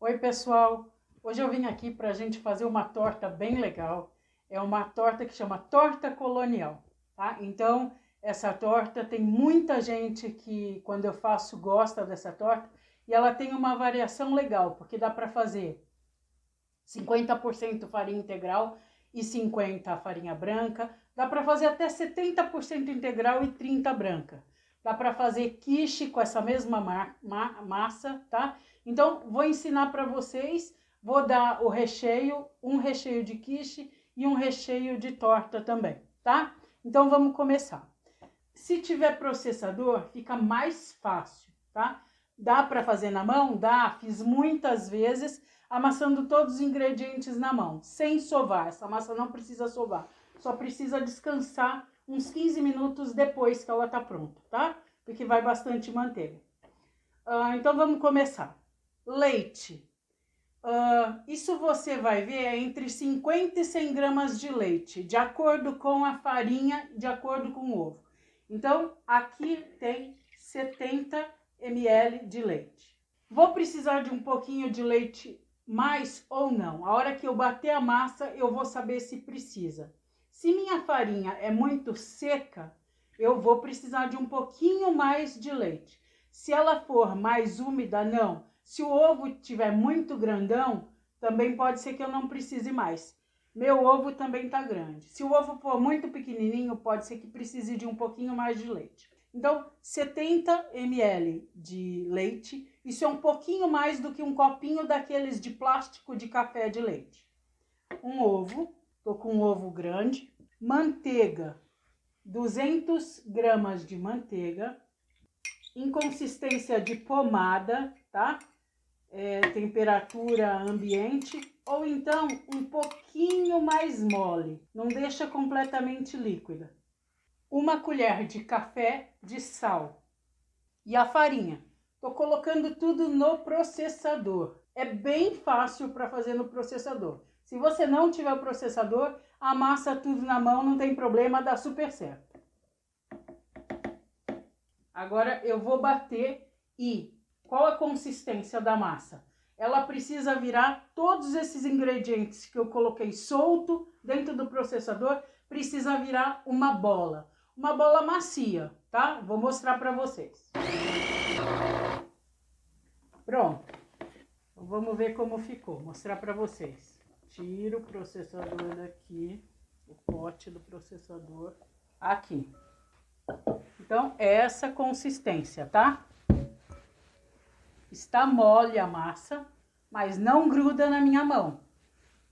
Oi pessoal, hoje eu vim aqui para a gente fazer uma torta bem legal. É uma torta que chama torta colonial, tá? Então essa torta tem muita gente que quando eu faço gosta dessa torta e ela tem uma variação legal, porque dá para fazer 50% farinha integral e 50% farinha branca. Dá para fazer até 70% integral e 30% branca. Dá para fazer quiche com essa mesma massa, tá? Então, vou ensinar para vocês, vou dar o recheio, um recheio de quiche e um recheio de torta também, tá? Então, vamos começar. Se tiver processador, fica mais fácil, tá? Dá para fazer na mão? Dá, fiz muitas vezes, amassando todos os ingredientes na mão, sem sovar. Essa massa não precisa sovar, só precisa descansar uns 15 minutos depois que ela tá pronta, tá? Porque vai bastante manteiga. Então vamos começar. Leite. Isso você vai ver é entre 50 e 100 gramas de leite, de acordo com a farinha, de acordo com o ovo. Então aqui tem 70 ml de leite. Vou precisar de um pouquinho de leite mais ou não. A hora que eu bater a massa, eu vou saber se precisa. Se minha farinha é muito seca, eu vou precisar de um pouquinho mais de leite. Se ela for mais úmida, não. Se o ovo estiver muito grandão, também pode ser que eu não precise mais. Meu ovo também tá grande. Se o ovo for muito pequenininho, pode ser que precise de um pouquinho mais de leite. Então, 70 ml de leite, isso é um pouquinho mais do que um copinho daqueles de plástico de café de leite. Um ovo, tô com um ovo grande. Manteiga, 200 gramas de manteiga, em consistência de pomada, tá? Temperatura ambiente, ou então um pouquinho mais mole, não deixa completamente líquida. Uma colher de café de sal. E a farinha. Tô colocando tudo no processador. É bem fácil para fazer no processador. Se você não tiver o processador, amassa tudo na mão, não tem problema, dá super certo. Agora eu vou bater e qual a consistência da massa? Ela precisa virar todos esses ingredientes que eu coloquei solto dentro do processador, precisa virar uma bola macia, tá? Vou mostrar para vocês. Pronto. Então, vamos ver como ficou, mostrar para vocês. Tiro o processador daqui, o pote do processador aqui. Então, é essa consistência, tá? Está mole a massa, mas não gruda na minha mão,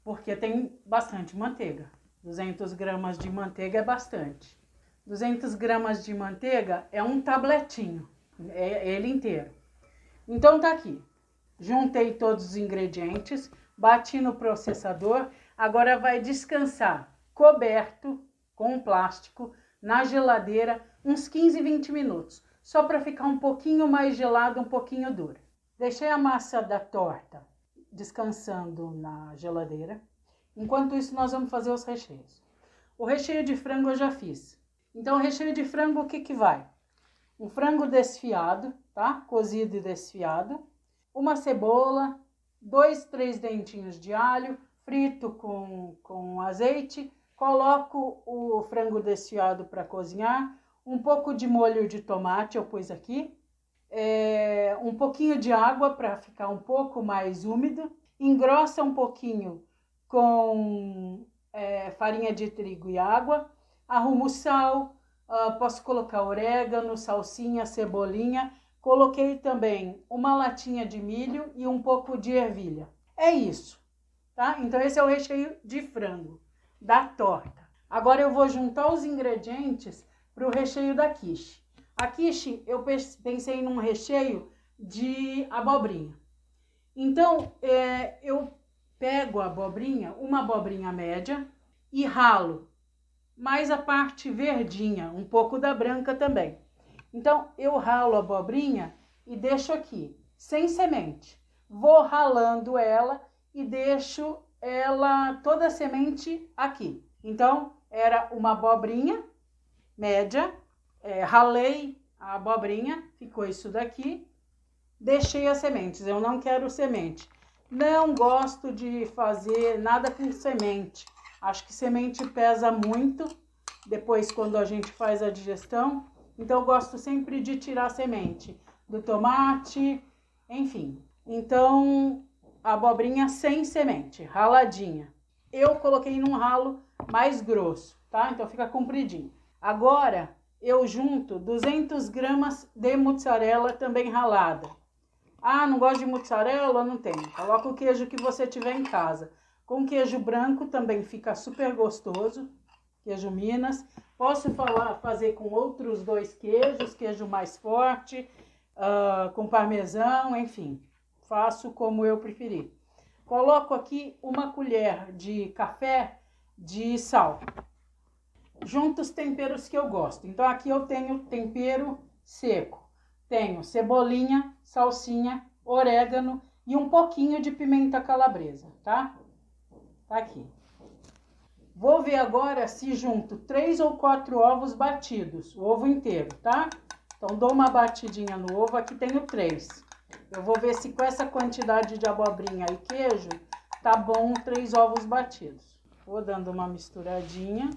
porque tem bastante manteiga. 200 gramas de manteiga é bastante. 200 gramas de manteiga é um tabletinho, é ele inteiro. Então, tá aqui. Juntei todos os ingredientes, bati no processador, agora vai descansar coberto com plástico na geladeira uns 15, 20 minutos, só para ficar um pouquinho mais gelado, um pouquinho dura. Deixei a massa da torta descansando na geladeira. Enquanto isso, nós vamos fazer os recheios. O recheio de frango eu já fiz. Então, o recheio de frango, o que que vai? Um frango desfiado, tá? Cozido e desfiado. Uma cebola, 2, 3 dentinhos de alho, frito com azeite. Coloco o frango desfiado para cozinhar. Um pouco de molho de tomate eu pus aqui. Um pouquinho de água para ficar um pouco mais úmido. Engrossa um pouquinho com farinha de trigo e água. Arrumo sal, posso colocar orégano, salsinha, cebolinha. Coloquei também uma latinha de milho e um pouco de ervilha. É isso, tá? Então esse é o recheio de frango da torta. Agora eu vou juntar os ingredientes para o recheio da quiche. A quiche eu pensei num recheio de abobrinha. Então eu pego a abobrinha, uma abobrinha média e ralo, mais a parte verdinha, um pouco da branca também. Então, eu ralo a abobrinha e deixo aqui, sem semente. Vou ralando ela e deixo ela, toda a semente aqui. Então, era uma abobrinha média, ralei a abobrinha, ficou isso daqui. Deixei as sementes, eu não quero semente. Não gosto de fazer nada com semente. Acho que semente pesa muito depois quando a gente faz a digestão. Então eu gosto sempre de tirar a semente do tomate, enfim. Então a abobrinha sem semente, raladinha. Eu coloquei num ralo mais grosso, tá? Então fica compridinho. Agora eu junto 200 gramas de mussarela também ralada. Ah, não gosto de mussarela? Não tem. Coloca o queijo que você tiver em casa. Com queijo branco também fica super gostoso. Queijo Minas. Posso fazer com outros 2 queijos, queijo mais forte, com parmesão, enfim. Faço como eu preferir. Coloco aqui 1 colher de café de sal. Junto os temperos que eu gosto. Então aqui eu tenho tempero seco. Tenho cebolinha, salsinha, orégano e um pouquinho de pimenta calabresa, tá? Tá aqui. Vou ver agora se junto 3 ou 4 ovos batidos, o ovo inteiro, tá? Então dou uma batidinha no ovo, aqui tenho 3. Eu vou ver se com essa quantidade de abobrinha e queijo tá bom 3 ovos batidos. Vou dando uma misturadinha.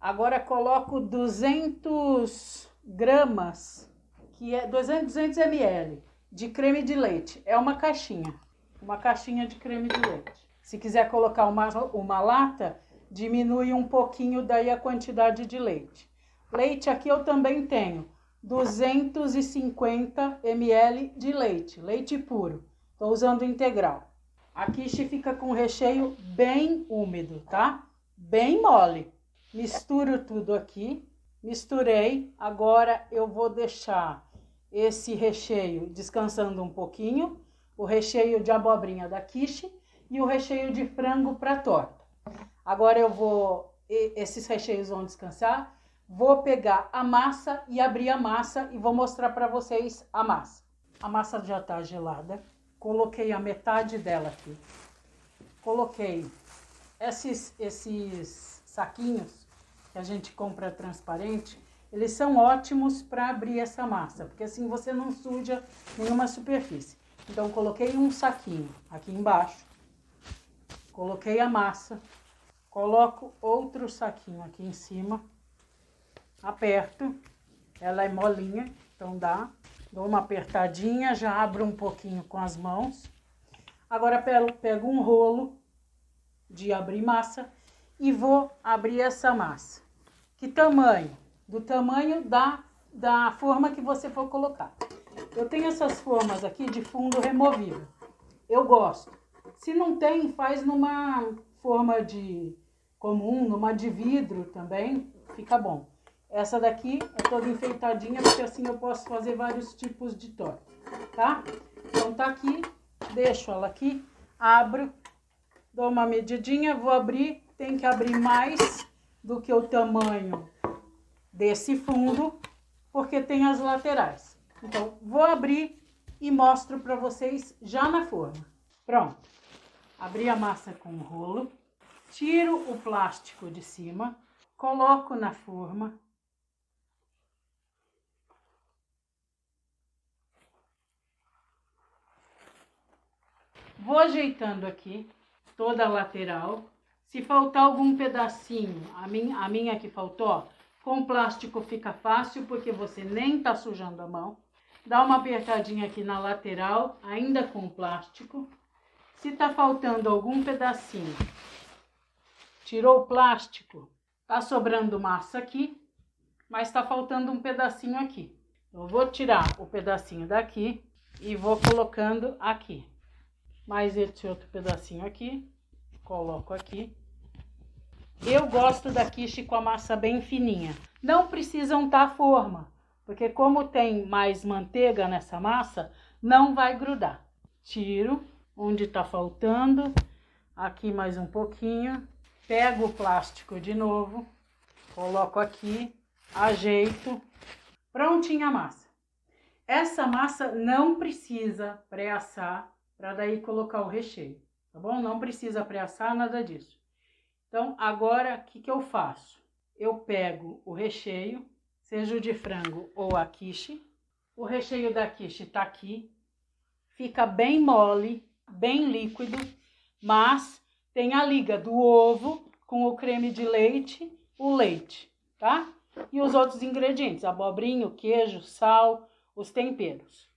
Agora coloco 200 gramas, que é 200 ml de creme de leite. É uma caixinha de creme de leite. Se quiser colocar uma lata, diminui um pouquinho daí a quantidade de leite. Leite aqui eu também tenho 250 ml de leite, leite puro. Estou usando integral. A quiche fica com recheio bem úmido, tá? Bem mole. Misturo tudo aqui. Misturei. Agora eu vou deixar esse recheio descansando um pouquinho. O recheio de abobrinha da quiche e o recheio de frango para torta. Agora esses recheios vão descansar. Vou pegar a massa e abrir a massa e vou mostrar para vocês a massa. A massa já está gelada. Coloquei a metade dela aqui. Coloquei esses saquinhos que a gente compra transparente. Eles são ótimos para abrir essa massa, porque assim você não suja nenhuma superfície. Então coloquei um saquinho aqui embaixo. Coloquei a massa. Coloco outro saquinho aqui em cima. Aperto. Ela é molinha, então dou uma apertadinha, já abro um pouquinho com as mãos. Agora pego um rolo de abrir massa e vou abrir essa massa. Que tamanho? Do tamanho da forma que você for colocar. Eu tenho essas formas aqui de fundo removível. Eu gosto. Se não tem, faz numa forma comum, numa de vidro também, fica bom. Essa daqui é toda enfeitadinha, porque assim eu posso fazer vários tipos de torta, tá? Então tá aqui, deixo ela aqui, abro, dou uma medidinha, vou abrir, tem que abrir mais do que o tamanho desse fundo, porque tem as laterais. Então vou abrir e mostro para vocês já na forma. Pronto, abri a massa com o rolo, tiro o plástico de cima, coloco na forma. Vou ajeitando aqui toda a lateral. Se faltar algum pedacinho, a minha que faltou, com plástico fica fácil, porque você nem tá sujando a mão. Dá uma apertadinha aqui na lateral, ainda com plástico. Se tá faltando algum pedacinho, tirou o plástico, tá sobrando massa aqui, mas tá faltando um pedacinho aqui. Eu vou tirar o pedacinho daqui e vou colocando aqui. Mais esse outro pedacinho aqui, coloco aqui. Eu gosto da quiche com a massa bem fininha. Não precisa untar a forma, porque como tem mais manteiga nessa massa, não vai grudar. Tiro onde tá faltando, aqui mais um pouquinho. Pego o plástico de novo, coloco aqui, ajeito. Prontinha a massa. Essa massa não precisa pré-assar para daí colocar o recheio, tá bom? Não precisa pré-assar, nada disso. Então, agora, o que eu faço? Eu pego o recheio, seja o de frango ou a quiche. O recheio da quiche tá aqui. Fica bem mole, bem líquido, mas tem a liga do ovo com o creme de leite, o leite, tá? E os outros ingredientes, abobrinha, o queijo, sal, os temperos.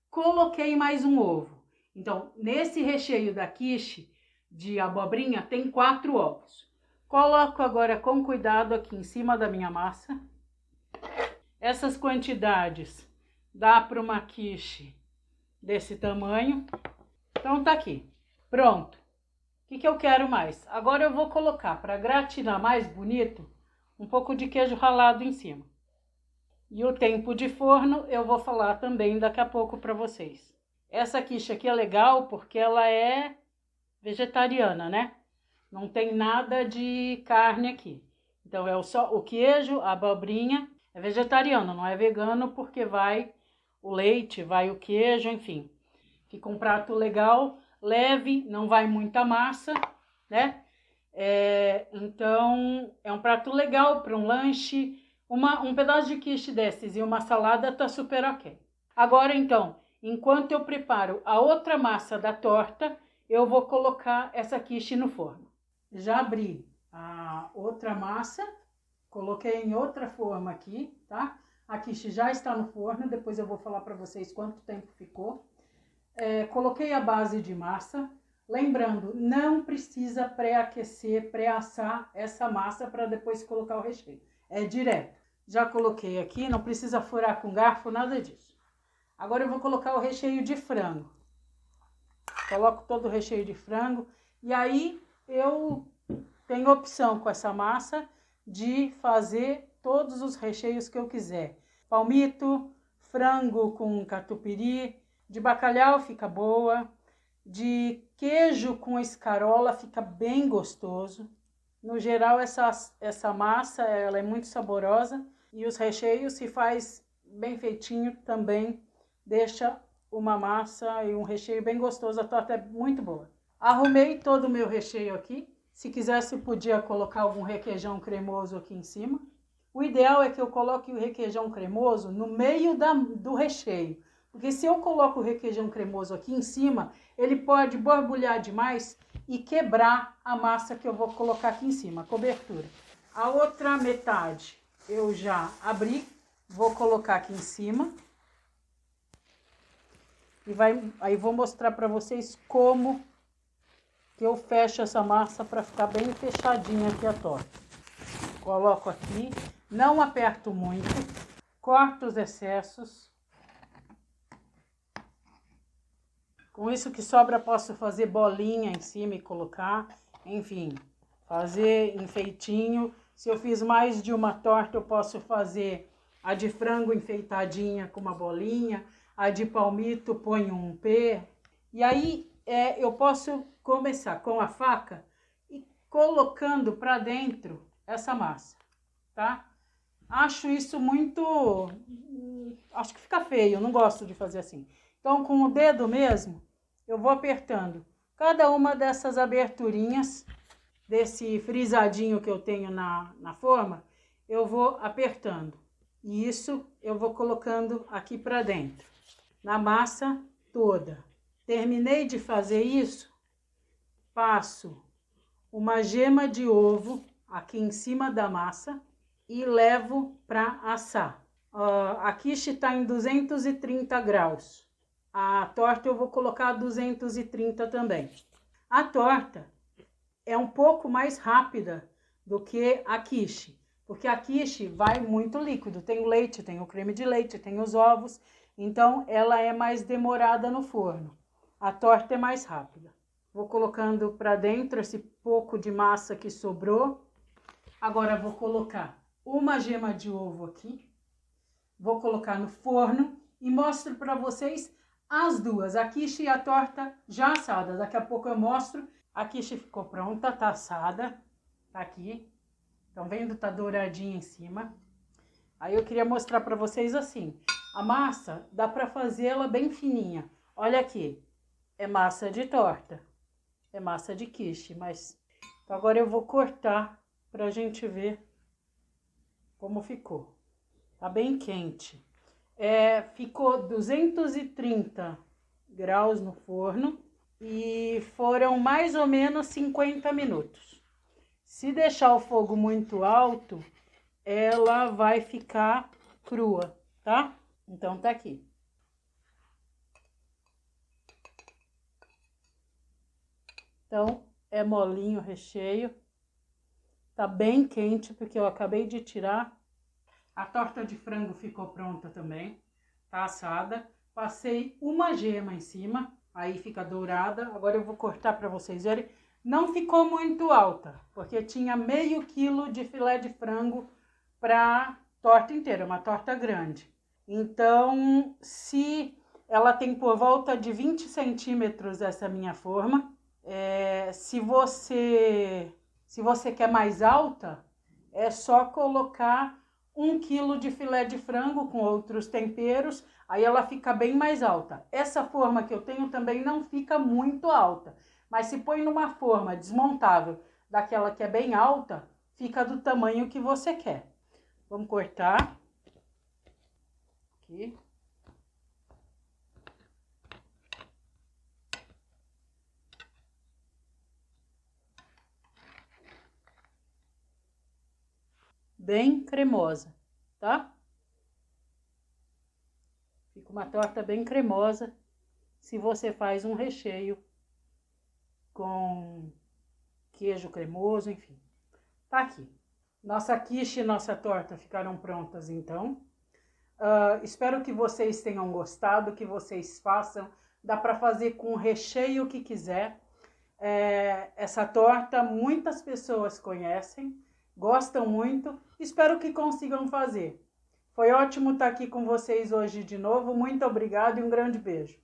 Coloquei mais um ovo. Então, nesse recheio da quiche de abobrinha, tem 4 ovos. Coloco agora com cuidado aqui em cima da minha massa. Essas quantidades dá para uma quiche desse tamanho. Então, tá aqui. Pronto. O que eu quero mais? Agora eu vou colocar, para gratinar mais bonito, um pouco de queijo ralado em cima. E o tempo de forno eu vou falar também daqui a pouco para vocês. Essa quiche aqui é legal porque ela é vegetariana, né? Não tem nada de carne aqui. Então é só o queijo, a abobrinha, é vegetariano, não é vegano porque vai o leite, vai o queijo, enfim. Fica um prato legal, leve, não vai muita massa, né? Então é um prato legal para um lanche. Um pedaço de quiche desses e uma salada tá super ok. Agora então, enquanto eu preparo a outra massa da torta, eu vou colocar essa quiche no forno. Já abri a outra massa, coloquei em outra forma aqui, tá? A quiche já está no forno, depois eu vou falar para vocês quanto tempo ficou. Coloquei a base de massa. Lembrando, não precisa pré-aquecer, pré-assar essa massa para depois colocar o recheio. É direto. Já coloquei aqui, não precisa furar com garfo, nada disso. Agora eu vou colocar o recheio de frango. Coloco todo o recheio de frango. E aí eu tenho opção com essa massa de fazer todos os recheios que eu quiser. Palmito, frango com catupiry, de bacalhau fica boa. De queijo com escarola fica bem gostoso. No geral, essa massa ela é muito saborosa e os recheios, se faz bem feitinho, também deixa uma massa e um recheio bem gostoso. A torta é muito boa. Arrumei todo o meu recheio aqui. Se quisesse, podia colocar algum requeijão cremoso aqui em cima. O ideal é que eu coloque o requeijão cremoso no meio do recheio. Porque se eu coloco o requeijão cremoso aqui em cima, ele pode borbulhar demais e quebrar a massa que eu vou colocar aqui em cima, a cobertura. A outra metade eu já abri, vou colocar aqui em cima. E aí vou mostrar para vocês como que eu fecho essa massa para ficar bem fechadinha aqui a torta. Coloco aqui, não aperto muito, corto os excessos. Com isso que sobra, posso fazer bolinha em cima e colocar, enfim, fazer enfeitinho. Se eu fiz mais de uma torta, eu posso fazer a de frango enfeitadinha com uma bolinha, a de palmito ponho um P. E aí eu posso começar com a faca e colocando para dentro essa massa, tá? Acho isso muito... acho que fica feio, não gosto de fazer assim. Então, com o dedo mesmo, eu vou apertando cada uma dessas aberturinhas, desse frisadinho que eu tenho na forma, eu vou apertando. E isso eu vou colocando aqui para dentro, na massa toda. Terminei de fazer isso, passo uma gema de ovo aqui em cima da massa e levo para assar. A quiche está em 230 graus. A torta eu vou colocar a 230 também. A torta é um pouco mais rápida do que a quiche, porque a quiche vai muito líquido. Tem o leite, tem o creme de leite, tem os ovos, então ela é mais demorada no forno. A torta é mais rápida. Vou colocando para dentro esse pouco de massa que sobrou. Agora vou colocar uma gema de ovo aqui. Vou colocar no forno e mostro para vocês as duas, a quiche e a torta já assada. Daqui a pouco eu mostro. A quiche ficou pronta, tá assada, tá aqui. Estão vendo? Tá douradinha em cima. Aí eu queria mostrar para vocês assim. A massa dá para fazê-la bem fininha. Olha aqui, é massa de torta, é massa de quiche, mas então agora eu vou cortar pra gente ver como ficou. Tá bem quente. Ficou 230 graus no forno. e foram mais ou menos 50 minutos. Se deixar o fogo muito alto, ela vai ficar crua, tá? Então tá aqui. Então, é molinho o recheio. Tá bem quente, porque eu acabei de tirar. A torta de frango ficou pronta também, tá assada. Passei uma gema em cima, aí fica dourada. Agora eu vou cortar para vocês verem. Não ficou muito alta, porque tinha meio quilo de filé de frango para torta inteira, uma torta grande. Então, se ela tem por volta de 20 centímetros essa minha forma, se você quer mais alta, é só colocar 1 quilo de filé de frango com outros temperos, aí ela fica bem mais alta. Essa forma que eu tenho também não fica muito alta, mas se põe numa forma desmontável, daquela que é bem alta, fica do tamanho que você quer. Vamos cortar aqui. Bem cremosa, tá? Fica uma torta bem cremosa se você faz um recheio com queijo cremoso, enfim. Tá aqui. Nossa quiche e nossa torta ficaram prontas, então. Espero que vocês tenham gostado, que vocês façam. Dá para fazer com o recheio que quiser. Essa torta muitas pessoas conhecem, gostam muito. Espero que consigam fazer. Foi ótimo estar aqui com vocês hoje de novo. Muito obrigada e um grande beijo.